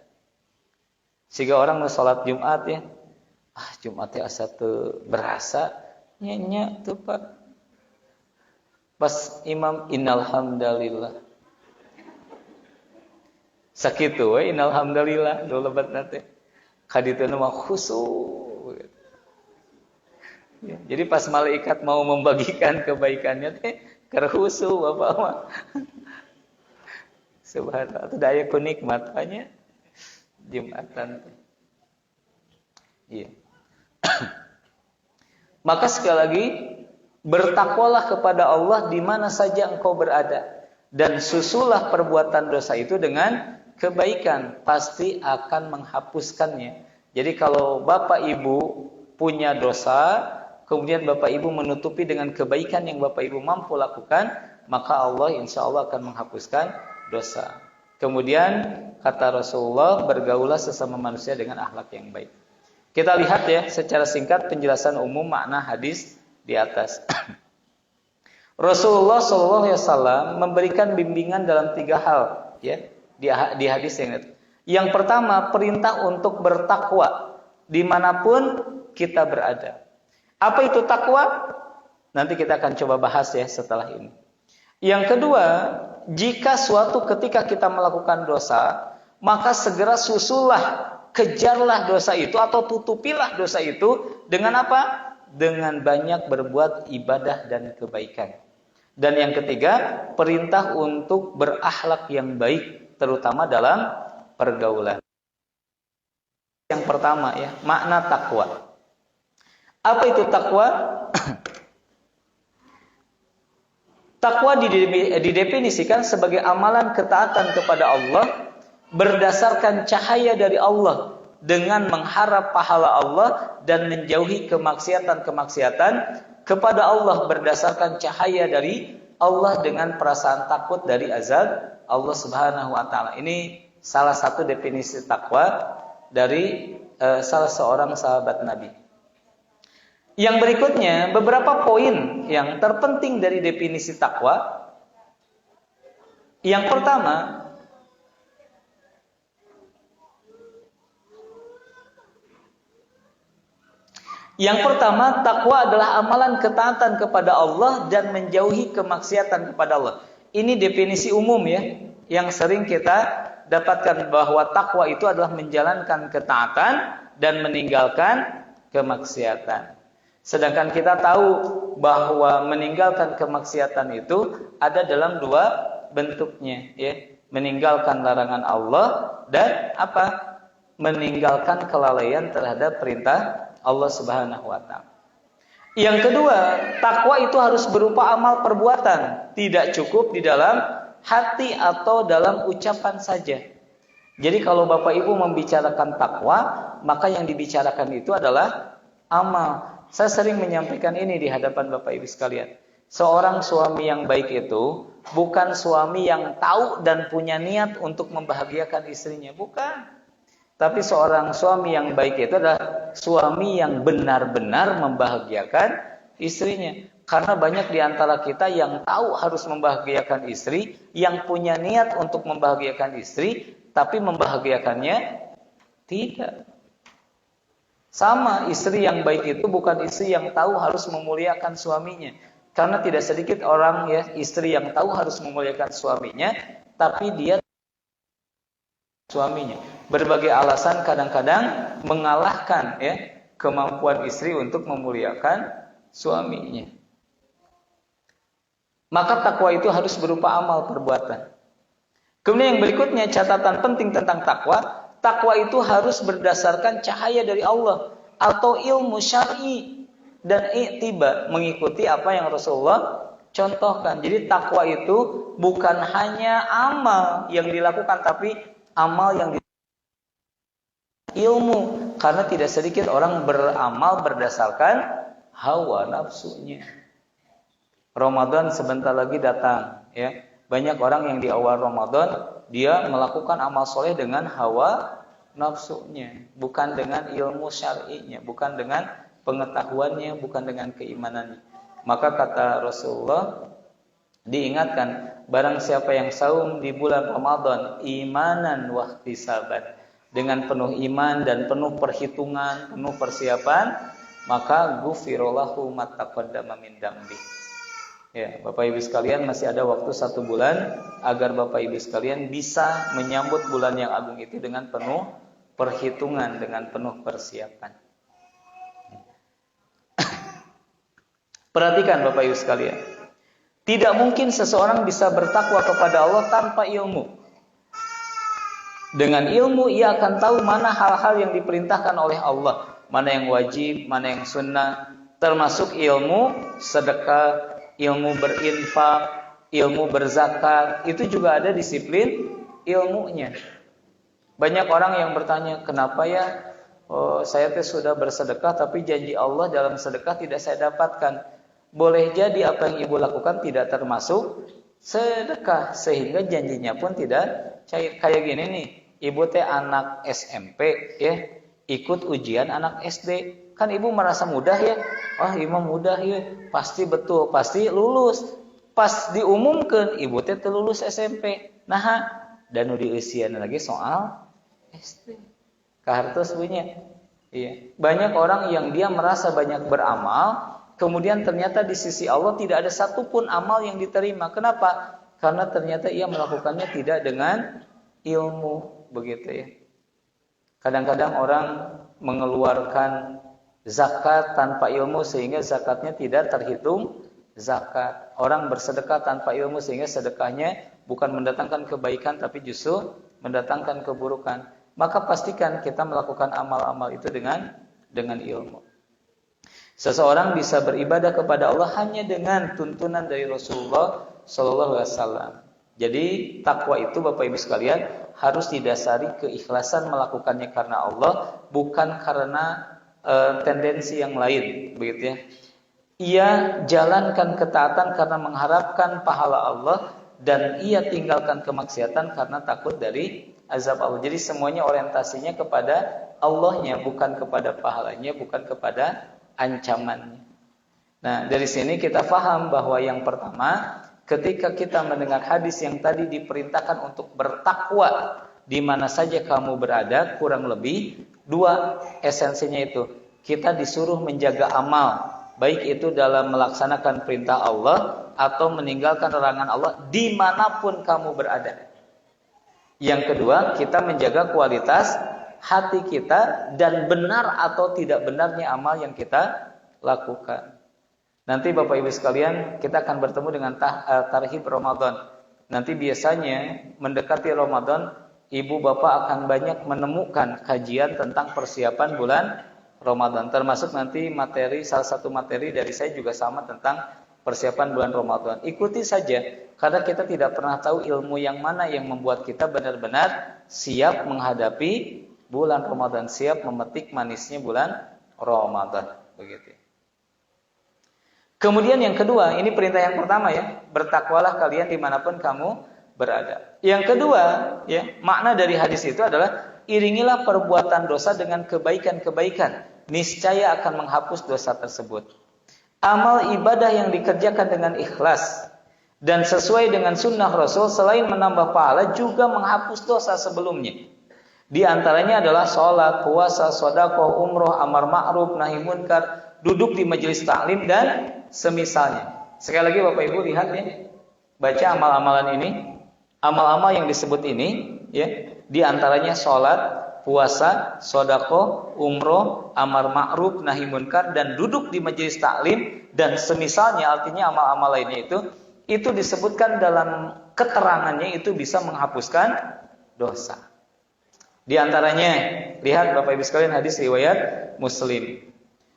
Sehingga orang nu salat Jumat ya, Jumatnya asa teu berasa nya tuh Pak. Pas imam innal hamdalillah. Sakitu we innal hamdalillah do lebatna teh. Kadituna mah khusyuk. Ya, jadi pas malaikat mau membagikan kebaikannya teh keur khusyuk Bapak mah. Subhanallah, teu daya ku nikmat nya Jumatan teh. Iya. Maka sekali lagi bertakwalah kepada Allah di mana saja engkau berada dan susulah perbuatan dosa itu dengan kebaikan, pasti akan menghapuskannya. Jadi kalau Bapak Ibu punya dosa, kemudian Bapak Ibu menutupi dengan kebaikan yang Bapak Ibu mampu lakukan, maka Allah insya Allah akan menghapuskan dosa. Kemudian kata Rasulullah, bergaulah sesama manusia dengan akhlak yang baik. Kita lihat ya secara singkat penjelasan umum makna hadis di atas. Rasulullah SAW memberikan bimbingan dalam 3 hal ya di hadis yang itu. Yang pertama, perintah untuk bertakwa dimanapun kita berada. Apa itu takwa? Nanti kita akan coba bahas ya setelah ini. Yang kedua, jika suatu ketika kita melakukan dosa, maka segera susulah, kejarlah dosa itu atau tutupilah dosa itu dengan apa? Dengan banyak berbuat ibadah dan kebaikan. Dan yang ketiga, perintah untuk berakhlak yang baik, terutama dalam pergaulan. Yang pertama ya, makna takwa. Apa itu takwa? Takwa didefinisikan sebagai amalan ketaatan kepada Allah berdasarkan cahaya dari Allah dengan mengharap pahala Allah dan menjauhi kemaksiatan-kemaksiatan kepada Allah berdasarkan cahaya dari Allah dengan perasaan takut dari azab Allah Subhanahu wa taala. Ini salah satu definisi takwa dari salah seorang sahabat Nabi. Yang berikutnya, beberapa poin yang terpenting dari definisi takwa. Yang pertama, takwa adalah amalan ketaatan kepada Allah dan menjauhi kemaksiatan kepada Allah. Ini definisi umum ya, yang sering kita dapatkan bahwa takwa itu adalah menjalankan ketaatan dan meninggalkan kemaksiatan. Sedangkan kita tahu bahwa meninggalkan kemaksiatan itu ada dalam 2 bentuknya ya. Meninggalkan larangan Allah dan apa? Meninggalkan kelalaian terhadap perintah Allah Subhanahu wa taala. Yang kedua, takwa itu harus berupa amal perbuatan, tidak cukup di dalam hati atau dalam ucapan saja. Jadi kalau Bapak Ibu membicarakan takwa, maka yang dibicarakan itu adalah amal. Saya sering menyampaikan ini di hadapan Bapak Ibu sekalian. Seorang suami yang baik itu bukan suami yang tahu dan punya niat untuk membahagiakan istrinya, bukan. Tapi seorang suami yang baik itu adalah suami yang benar-benar membahagiakan istrinya. Karena banyak di antara kita yang tahu harus membahagiakan istri, yang punya niat untuk membahagiakan istri, tapi membahagiakannya tidak. Sama, istri yang baik itu bukan istri yang tahu harus memuliakan suaminya. Karena tidak sedikit orang ya, istri yang tahu harus memuliakan suaminya, tapi dia suaminya. Berbagai alasan kadang-kadang mengalahkan ya kemampuan istri untuk memuliakan suaminya. Maka takwa itu harus berupa amal perbuatan. Kemudian yang berikutnya, catatan penting tentang takwa. Takwa itu harus berdasarkan cahaya dari Allah atau ilmu syar'i. dan i'tiba, mengikuti apa yang Rasulullah contohkan. Jadi takwa itu bukan hanya amal yang dilakukan, tapi amal yang ilmu. Karena tidak sedikit orang beramal berdasarkan hawa nafsunya. Ramadan sebentar lagi datang, ya. Banyak orang yang di awal Ramadan dia melakukan amal soleh dengan hawa nafsunya, bukan dengan ilmu syar'inya, bukan dengan pengetahuannya, bukan dengan keimanannya. Maka kata Rasulullah, diingatkan, barang siapa yang saum di bulan Ramadan imanan wa ihtisaban, dengan penuh iman dan penuh perhitungan, penuh persiapan, maka ghufirallahu ma taqaddama min dambi. Ya, Bapak Ibu sekalian, masih ada waktu 1 bulan agar Bapak Ibu sekalian bisa menyambut bulan yang agung itu dengan penuh perhitungan, dengan penuh persiapan. Perhatikan Bapak Ibu sekalian, tidak mungkin seseorang bisa bertakwa kepada Allah tanpa ilmu. Dengan ilmu ia akan tahu mana hal-hal yang diperintahkan oleh Allah, mana yang wajib, mana yang sunnah, termasuk ilmu sedekah, ilmu berinfak, ilmu berzakat, itu juga ada disiplin ilmunya. Banyak orang yang bertanya, kenapa ya saya sudah bersedekah tapi janji Allah dalam sedekah tidak saya dapatkan. Boleh jadi apa yang ibu lakukan tidak termasuk sedekah, sehingga janjinya pun tidak cair. Kayak gini nih, ibu teh anak SMP ya, ikut ujian anak SD. Kan ibu merasa mudah ya, ibu mudah ya, pasti betul, pasti lulus. Pas diumumkan ibu teh lulus SMP. Nah, dan di usian lagi soal SD. Kahartos punya. Iya. Banyak orang yang dia merasa banyak beramal, kemudian ternyata di sisi Allah tidak ada satupun amal yang diterima. Kenapa? Karena ternyata ia melakukannya tidak dengan ilmu, begitu ya. Kadang-kadang orang mengeluarkan zakat tanpa ilmu sehingga zakatnya tidak terhitung zakat. Orang bersedekah tanpa ilmu sehingga sedekahnya bukan mendatangkan kebaikan tapi justru mendatangkan keburukan. Maka pastikan kita melakukan amal-amal itu dengan ilmu. Seseorang bisa beribadah kepada Allah hanya dengan tuntunan dari Rasulullah sallallahu alaihi wasallam. Jadi takwa itu Bapak Ibu sekalian harus didasari keikhlasan melakukannya karena Allah, bukan karena tendensi yang lain, begitu ya. Ia jalankan ketaatan karena mengharapkan pahala Allah, dan ia tinggalkan kemaksiatan karena takut dari azab Allah. Jadi semuanya orientasinya kepada Allahnya, bukan kepada pahalanya, bukan kepada ancamannya. Nah, dari sini kita paham bahwa yang pertama, ketika kita mendengar hadis yang tadi diperintahkan untuk bertakwa di mana saja kamu berada, kurang lebih 2 esensinya itu. Kita disuruh menjaga amal, baik itu dalam melaksanakan perintah Allah atau meninggalkan larangan Allah dimanapun kamu berada. Yang kedua, kita menjaga kualitas hati kita dan benar atau tidak benarnya amal yang kita lakukan. Nanti Bapak Ibu sekalian, kita akan bertemu dengan tarhib Ramadan. Nanti biasanya mendekati Ramadan, ibu bapak akan banyak menemukan kajian tentang persiapan bulan Ramadan. Termasuk nanti salah satu materi dari saya juga sama tentang persiapan bulan Ramadan. Ikuti saja, karena kita tidak pernah tahu ilmu yang mana yang membuat kita benar-benar siap menghadapi bulan Ramadan, siap memetik manisnya bulan Ramadan, begitu. Kemudian yang kedua, ini perintah yang pertama ya, bertakwalah kalian dimanapun kamu berada. Yang kedua, ya, makna dari hadis itu adalah iringilah perbuatan dosa dengan kebaikan-kebaikan, niscaya akan menghapus dosa tersebut. Amal ibadah yang dikerjakan dengan ikhlas dan sesuai dengan sunnah Rasul selain menambah pahala juga menghapus dosa sebelumnya. Di antaranya adalah sholat, puasa, sedekah, umroh, amar ma'ruf, nahi munkar, duduk di majelis taklim dan semisalnya. Sekali lagi Bapak Ibu lihat ya, baca amal-amalan ini, amal-amal yang disebut ini, ya, di antaranya sholat, puasa, sedekah, umroh, amar ma'ruf, nahi munkar, dan duduk di majelis taklim dan semisalnya, artinya amal-amal lainnya itu disebutkan dalam keterangannya itu bisa menghapuskan dosa. Di antaranya, lihat Bapak Ibu sekalian hadis riwayat Muslim.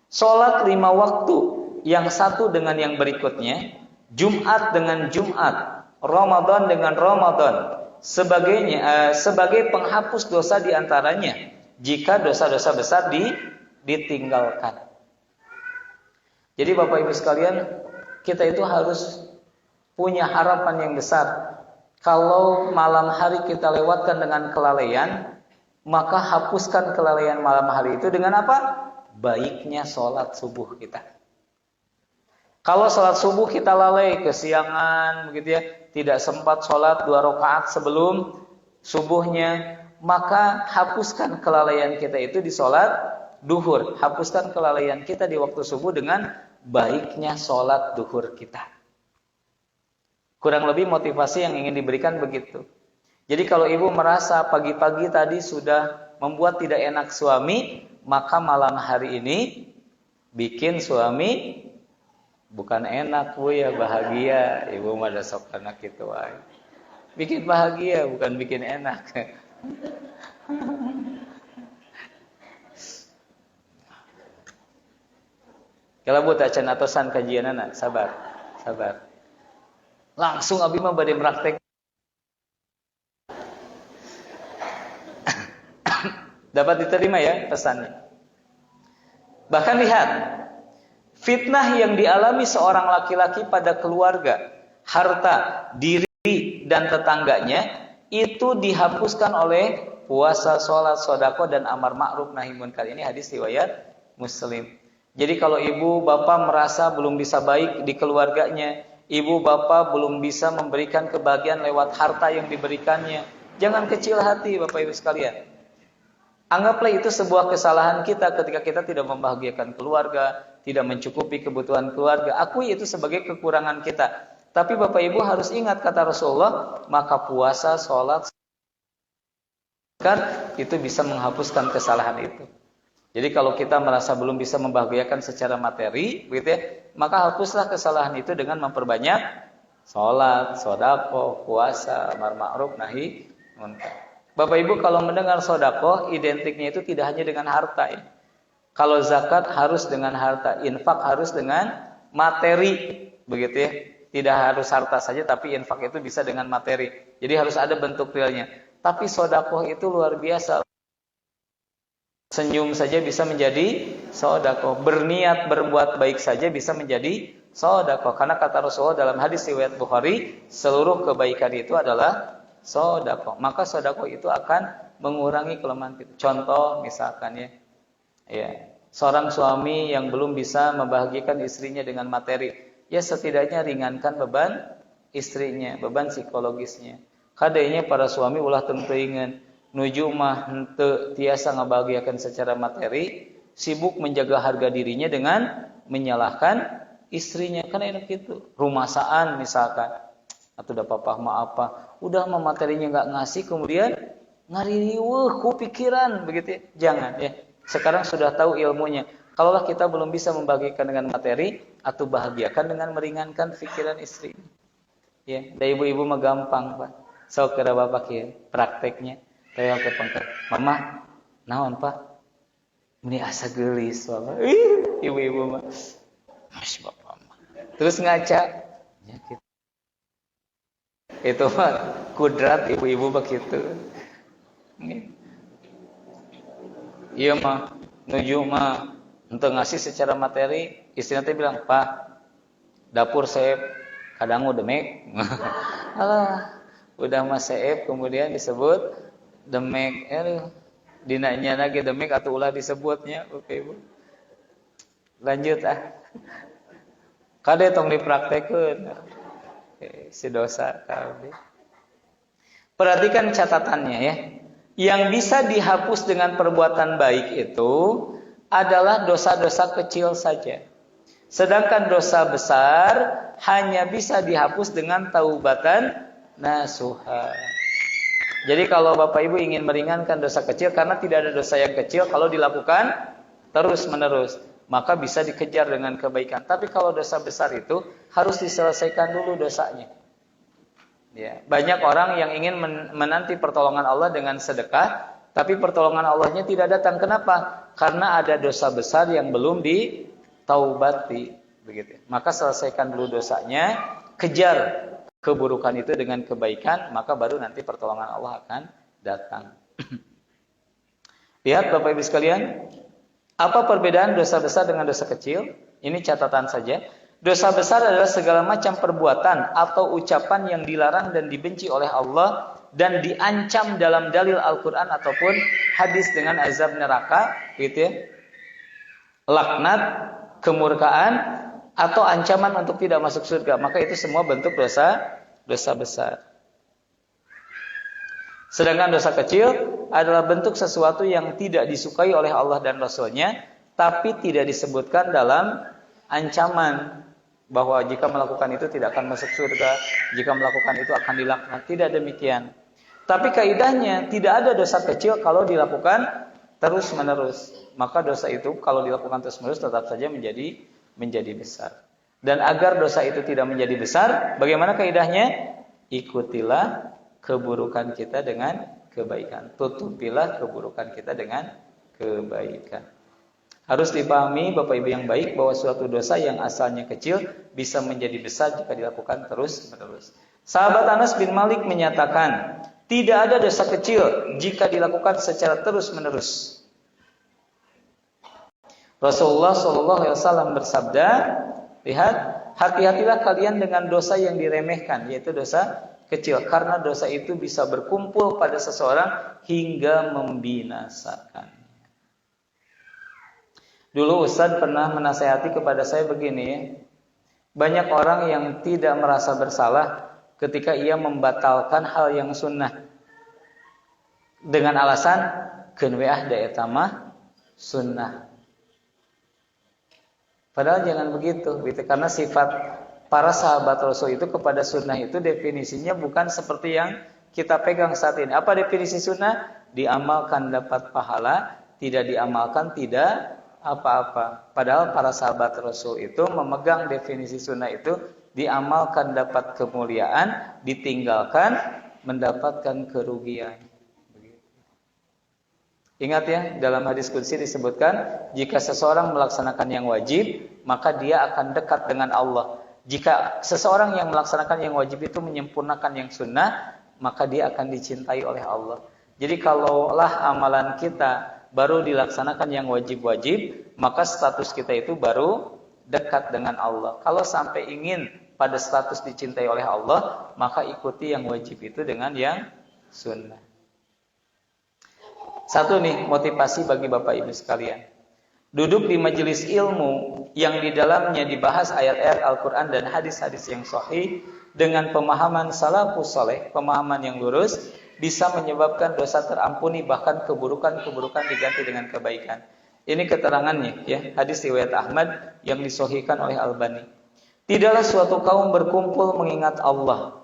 Sholat 5 waktu, yang satu dengan yang berikutnya, Jumat dengan Jumat, Ramadan dengan Ramadan, sebagai penghapus dosa diantaranya, jika dosa-dosa besar ditinggalkan. Jadi Bapak Ibu sekalian, kita itu harus punya harapan yang besar. Kalau malam hari kita lewatkan dengan kelalaian, maka hapuskan kelalaian malam hari itu dengan apa? Baiknya sholat subuh kita. Kalau sholat subuh kita lalai, kesiangan, begitu ya, tidak sempat sholat 2 rakaat sebelum subuhnya, maka hapuskan kelalaian kita itu di sholat duhur. Hapuskan kelalaian kita di waktu subuh dengan baiknya sholat duhur kita. Kurang lebih motivasi yang ingin diberikan begitu. Jadi kalau ibu merasa pagi-pagi tadi sudah membuat tidak enak suami, maka malam hari ini bikin suami bukan enak bu ya, bahagia. Ibu mah ada sok anak gitu wae. Bikin bahagia bukan bikin enak. Kalau bu tak cenatosan kajian anak, sabar. Langsung abi mah bade praktek. Dapat diterima ya pesannya. Bahkan lihat, fitnah yang dialami seorang laki-laki pada keluarga, harta, diri, dan tetangganya, itu dihapuskan oleh puasa, sholat, sodako, dan amar ma'ruf nahi munkar. Ini hadis riwayat Muslim. Jadi kalau ibu bapak merasa belum bisa baik di keluarganya, ibu bapak belum bisa memberikan kebahagiaan lewat harta yang diberikannya, jangan kecil hati Bapak Ibu sekalian. Anggaplah itu sebuah kesalahan kita ketika kita tidak membahagiakan keluarga, tidak mencukupi kebutuhan keluarga. Akui itu sebagai kekurangan kita. Tapi Bapak Ibu harus ingat kata Rasulullah, maka puasa, sholat, kan itu bisa menghapuskan kesalahan itu. Jadi kalau kita merasa belum bisa membahagiakan secara materi, begitu ya, maka hapuslah kesalahan itu dengan memperbanyak sholat, sodako, puasa, amar ma'ruf, nahi munkar. Bapak Ibu kalau mendengar sodako, identiknya itu tidak hanya dengan harta ya. Kalau zakat harus dengan harta, infak harus dengan materi, begitu ya. Tidak harus harta saja, tapi infak itu bisa dengan materi. Jadi harus ada bentuk realnya. Tapi sodako itu luar biasa. Senyum saja bisa menjadi sodako. Berniat berbuat baik saja bisa menjadi sodako. Karena kata Rasulullah dalam hadis riwayat Bukhari, seluruh kebaikan itu adalah sodako. Maka sodako itu akan mengurangi kelemahan kita. Contoh misalkan ya, seorang suami yang belum bisa membahagiakan istrinya dengan materi, ya setidaknya ringankan beban istrinya, beban psikologisnya. Kadainya para suami ulah tenteingan nuju mah henteu tiasa ngabahagiakan secara materi, sibuk menjaga harga dirinya dengan menyalahkan istrinya. Kan enak gitu. Rumasaan misalkan, atau udah papa mah apa, udah mah materinya nggak ngasih, kemudian ngariweuh ku pikiran begitu ya. Jangan ya. Sekarang sudah tahu ilmunya. Kalaulah kita belum bisa membagikan dengan materi, atau bahagiakan dengan meringankan pikiran istri. Ya, da ibu-ibu mah gampang, Pak. Sok kira bapak ya, prakteknya. Teu ke pangkat. Mama, naon, Pak? Ini asa geulis, Bapak. Ibu-ibu mah. Mas bapak mah. Terus ngaca. Ya gitu. Itu mah kudrat ibu-ibu begitu. Iya mah, nuju mah untuk ngasih secara materi, istrinya teh bilang, "Pak, dapur saya kadang demek." Alah, udah mah seep kemudian disebut demek. Dinanya lagi demek atau ulah disebutnya, oke Ibu. Lanjut Kade tong dipraktekeun. Si dosa kali. Perhatikan catatannya ya. Yang bisa dihapus dengan perbuatan baik itu adalah dosa-dosa kecil saja. Sedangkan dosa besar hanya bisa dihapus dengan taubatan nasuha. Jadi kalau Bapak Ibu ingin meringankan dosa kecil, karena tidak ada dosa yang kecil kalau dilakukan terus-menerus, maka bisa dikejar dengan kebaikan. Tapi kalau dosa besar itu harus diselesaikan dulu dosanya. Ya, banyak orang yang ingin menanti pertolongan Allah dengan sedekah, tapi pertolongan Allahnya tidak datang. Kenapa? Karena ada dosa besar yang belum ditaubati, begitu. Maka selesaikan dulu dosanya, kejar keburukan itu dengan kebaikan, maka baru nanti pertolongan Allah akan datang. Lihat Bapak Ibu sekalian, apa perbedaan dosa besar dengan dosa kecil? Ini catatan saja. Dosa besar adalah segala macam perbuatan atau ucapan yang dilarang dan dibenci oleh Allah dan diancam dalam dalil Al-Quran ataupun hadis dengan azab neraka, gitu ya. Laknat, kemurkaan, atau ancaman untuk tidak masuk surga. Maka itu semua bentuk dosa besar. Sedangkan dosa kecil adalah bentuk sesuatu yang tidak disukai oleh Allah dan Rasulnya, tapi tidak disebutkan dalam ancaman bahwa jika melakukan itu tidak akan masuk surga, jika melakukan itu akan dilaknat. Tidak demikian. Tapi kaidahnya tidak ada dosa kecil kalau dilakukan terus-menerus. Maka dosa itu kalau dilakukan terus-menerus tetap saja menjadi besar. Dan agar dosa itu tidak menjadi besar, bagaimana kaidahnya? Ikutilah keburukan kita dengan kebaikan. Tutupilah keburukan kita dengan kebaikan. Harus dipahami Bapak Ibu yang baik bahwa suatu dosa yang asalnya kecil bisa menjadi besar jika dilakukan terus-menerus. Sahabat Anas bin Malik menyatakan, tidak ada dosa kecil jika dilakukan secara terus-menerus. Rasulullah SAW bersabda, lihat, hati-hatilah kalian dengan dosa yang diremehkan, yaitu dosa kecil, karena dosa itu bisa berkumpul pada seseorang hingga membinasakan. Dulu Ustadz pernah menasihati kepada saya begini, banyak orang yang tidak merasa bersalah ketika ia membatalkan hal yang sunnah dengan alasan kenweah da eta mah sunnah. Padahal jangan begitu, karena sifat para sahabat Rasul itu kepada sunnah itu definisinya bukan seperti yang kita pegang saat ini. Apa definisi sunnah? Diamalkan dapat pahala, tidak diamalkan tidak apa-apa. Padahal para sahabat Rasul itu memegang definisi sunnah itu diamalkan dapat kemuliaan, ditinggalkan mendapatkan kerugian. Ingat ya, dalam hadis qudsi disebutkan, jika seseorang melaksanakan yang wajib, maka dia akan dekat dengan Allah. Jika seseorang yang melaksanakan yang wajib itu menyempurnakan yang sunnah, maka dia akan dicintai oleh Allah. Jadi kalaulah amalan kita baru dilaksanakan yang wajib-wajib, maka status kita itu baru dekat dengan Allah. Kalau sampai ingin pada status dicintai oleh Allah, maka ikuti yang wajib itu dengan yang sunnah. Satu nih motivasi bagi Bapak Ibu sekalian. Duduk di majelis ilmu yang di dalamnya dibahas ayat-ayat Al-Quran dan hadis-hadis yang sahih dengan pemahaman salafus saleh, pemahaman yang lurus, bisa menyebabkan dosa terampuni, bahkan keburukan-keburukan diganti dengan kebaikan. Ini keterangannya ya, hadis riwayat Ahmad yang disahihkan oleh Albani. Tidaklah suatu kaum berkumpul mengingat Allah,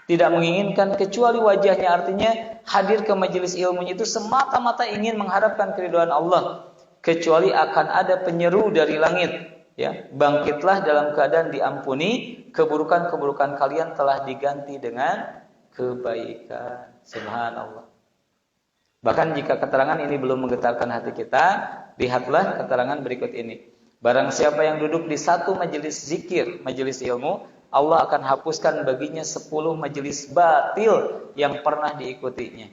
tidak menginginkan kecuali wajahnya, artinya hadir ke majelis ilmunya itu semata-mata ingin mengharapkan keridhaan Allah, kecuali akan ada penyeru dari langit, ya, bangkitlah dalam keadaan diampuni, keburukan-keburukan kalian telah diganti dengan kebaikan. Subhanallah. Bahkan jika keterangan ini belum menggetarkan hati kita, lihatlah keterangan berikut ini. Barang siapa yang duduk di satu majelis zikir, majelis ilmu, Allah akan hapuskan baginya 10 majelis batil yang pernah diikutinya.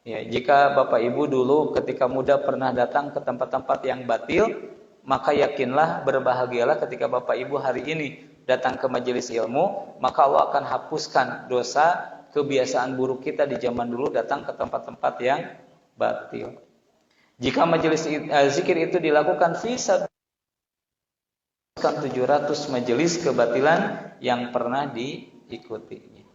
Ya, jika Bapak Ibu dulu ketika muda pernah datang ke tempat-tempat yang batil, maka yakinlah, berbahagialah ketika Bapak Ibu hari ini datang ke majelis ilmu, maka Allah akan hapuskan dosa kebiasaan buruk kita di zaman dulu datang ke tempat-tempat yang batil. Jika majelis zikir itu dilakukan fisab 700 majelis kebatilan yang pernah diikutinya.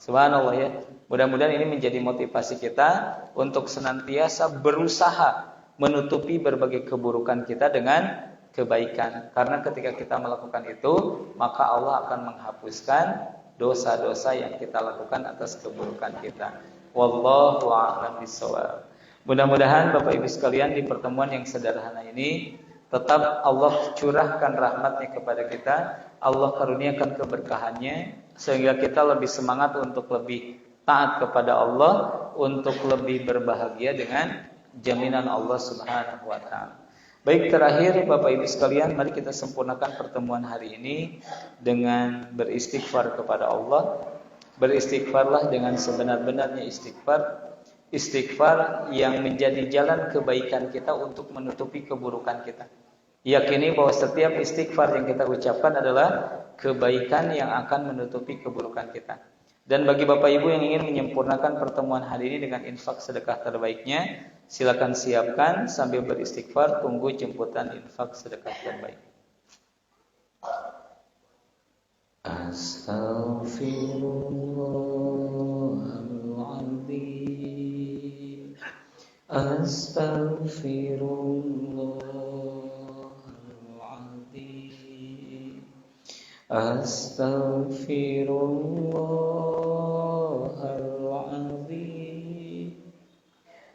Subhanallah ya. Mudah-mudahan ini menjadi motivasi kita untuk senantiasa berusaha menutupi berbagai keburukan kita dengan kebaikan. Karena ketika kita melakukan itu, maka Allah akan menghapuskan dosa-dosa yang kita lakukan atas keburukan kita. Wallahu a'lam bishawab. Mudah-mudahan Bapak Ibu sekalian di pertemuan yang sederhana ini tetap Allah curahkan rahmatnya kepada kita, Allah karuniakan keberkahannya, sehingga kita lebih semangat untuk lebih taat kepada Allah untuk lebih berbahagia dengan jaminan Allah Subhanahu wa taala. Baik, terakhir Bapak Ibu sekalian, mari kita sempurnakan pertemuan hari ini dengan beristighfar kepada Allah. Beristighfarlah dengan sebenar-benarnya istighfar. Istighfar yang menjadi jalan kebaikan kita untuk menutupi keburukan kita. Yakini bahwa setiap istighfar yang kita ucapkan adalah kebaikan yang akan menutupi keburukan kita. Dan bagi Bapak Ibu yang ingin menyempurnakan pertemuan hari ini dengan infak sedekah terbaiknya, silakan siapkan sambil beristighfar, tunggu jemputan infak sedekah terbaik. Astaghfirullahaladzim. Astaghfirullahaladzim. Astaghfirullahaladzim.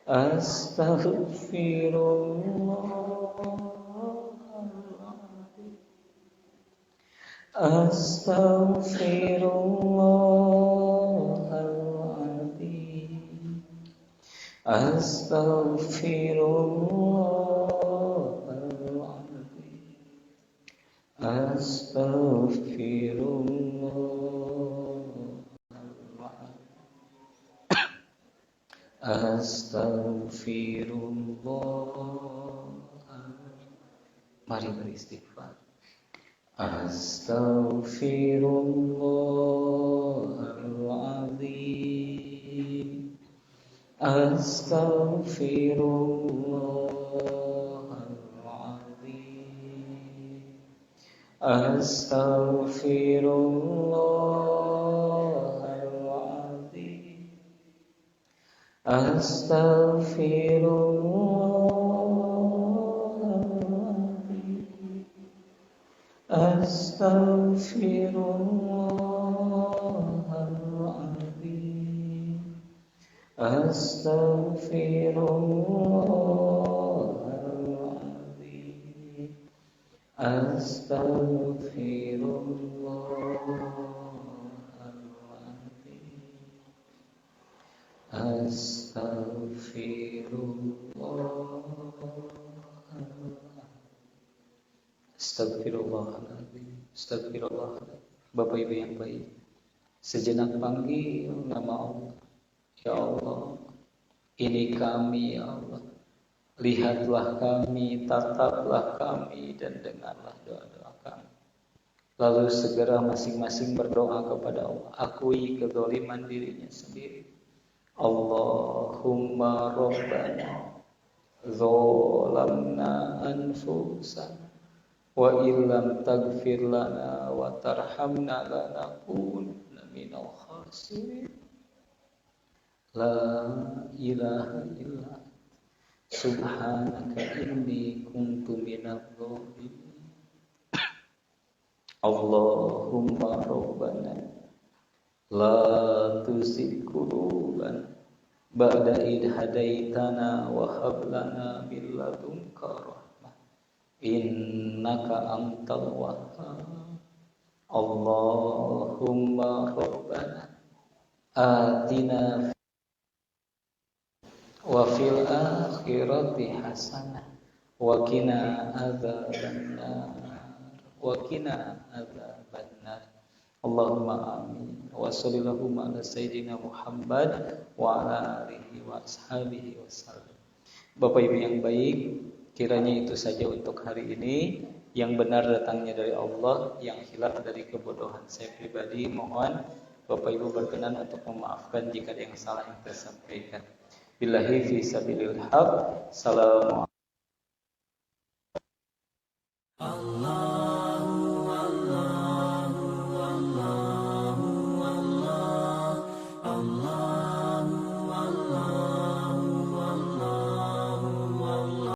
Astaghfirullahaladzim. Astaghfirullahaladzim. Astaghfirullahaladzim. Astagfirullah. Mari beristighfar. Astaghfirullahaladzim. Astaghfirullahaladzim. Astaghfirullahaladzim. Astaghfirullahaladzim. Astaghfirullahaladzim. Astaghfirullahaladzim. Astaghfirullahaladzim. Astagfirullahaladzim. Astagfirullahaladzim. Bapak Ibu yang baik, sejenak panggil nama Allah. Ya Allah, ini kami ya Allah. Lihatlah kami, tataplah kami, dan dengarlah doa-doa kami. Lalu segera masing-masing berdoa kepada Allah. Akui kezaliman dirinya sendiri. Allahumma Rabbana zalamna anfusana wa illam taghfir lana wa tarhamna lanakunanna minal khasirin. La ilaha illa subhanaka inni kuntu minadh dhalimin. Allahumma Rabbana la tuzigh qulubana ba'da idh hadaitana wa hab lana min ladunka rahmah innaka antal wahhab. Allahumma Rabbana atina wa fil akhirati hasanah wa qina adzabannar wa qina adzabannar. Allahumma amin. Wa sallallahu ala sayyidina Muhammad wa ala alihi wa ashabihi wasallam. Bapak Ibu yang baik, kiranya itu saja untuk hari ini. Yang benar datangnya dari Allah, yang hilaf dari kebodohan saya pribadi. Mohon Bapak Ibu berkenan untuk memaafkan jika ada yang salah yang saya sampaikan. Billahi fi sabilil haq. Assalamualaikum.